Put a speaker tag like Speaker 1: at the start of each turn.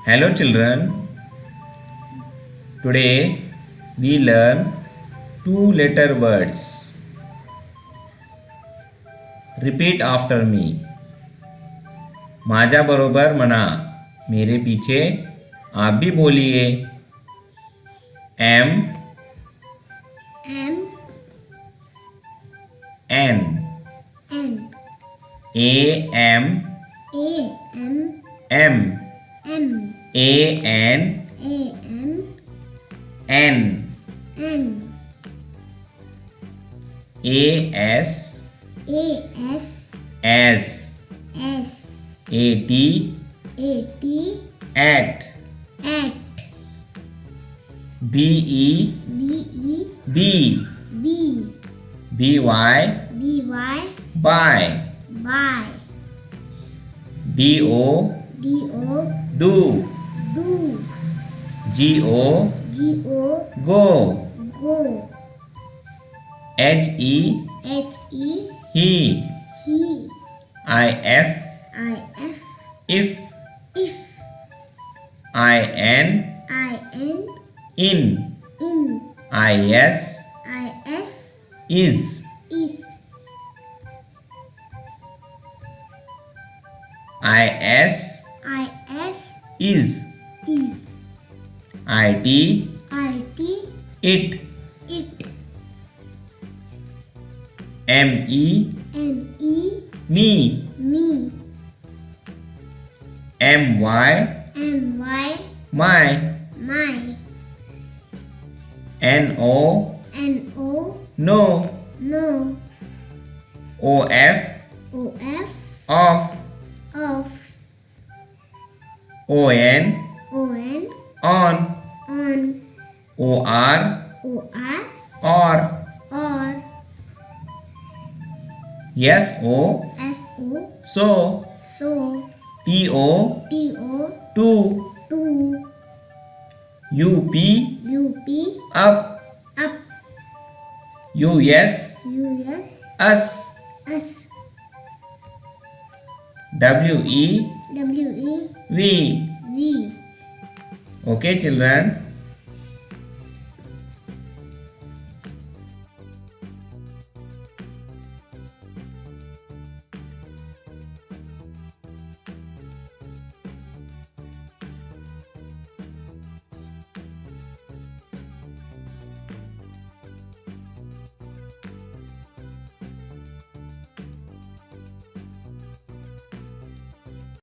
Speaker 1: Hello children, today we learn two letter words. Repeat after me. माझ्या बरोबर म्हणा. मेरे पीछे आप भी बोलिए. M
Speaker 2: M
Speaker 1: N
Speaker 2: N
Speaker 1: A M
Speaker 2: A M
Speaker 1: M
Speaker 2: M
Speaker 1: A N
Speaker 2: A M
Speaker 1: N
Speaker 2: N
Speaker 1: A S
Speaker 2: A S
Speaker 1: S
Speaker 2: S
Speaker 1: A T
Speaker 2: A T
Speaker 1: at B E
Speaker 2: B E
Speaker 1: B
Speaker 2: B
Speaker 1: B Y
Speaker 2: B Y
Speaker 1: by
Speaker 2: by
Speaker 1: D O
Speaker 2: D O
Speaker 1: do
Speaker 2: do
Speaker 1: G O
Speaker 2: G O
Speaker 1: go
Speaker 2: go
Speaker 1: H E
Speaker 2: H E
Speaker 1: he
Speaker 2: he
Speaker 1: I F
Speaker 2: I F
Speaker 1: if
Speaker 2: if
Speaker 1: I N
Speaker 2: I N
Speaker 1: in
Speaker 2: in
Speaker 1: I S
Speaker 2: I S
Speaker 1: is
Speaker 2: is
Speaker 1: I S
Speaker 2: I S
Speaker 1: is
Speaker 2: is
Speaker 1: I T
Speaker 2: I T
Speaker 1: it
Speaker 2: it
Speaker 1: M E
Speaker 2: M E
Speaker 1: me
Speaker 2: me
Speaker 1: M Y
Speaker 2: M Y
Speaker 1: my
Speaker 2: my
Speaker 1: N O
Speaker 2: N O
Speaker 1: no
Speaker 2: no
Speaker 1: O F
Speaker 2: O F
Speaker 1: off
Speaker 2: of
Speaker 1: O N
Speaker 2: O N
Speaker 1: on
Speaker 2: on
Speaker 1: O R
Speaker 2: O R
Speaker 1: or
Speaker 2: or
Speaker 1: yes O
Speaker 2: S O
Speaker 1: so
Speaker 2: so
Speaker 1: T O
Speaker 2: T O
Speaker 1: to
Speaker 2: to
Speaker 1: U P
Speaker 2: U P
Speaker 1: up
Speaker 2: up
Speaker 1: U S
Speaker 2: U S
Speaker 1: us
Speaker 2: S
Speaker 1: W E
Speaker 2: W E
Speaker 1: we
Speaker 2: V
Speaker 1: okay children.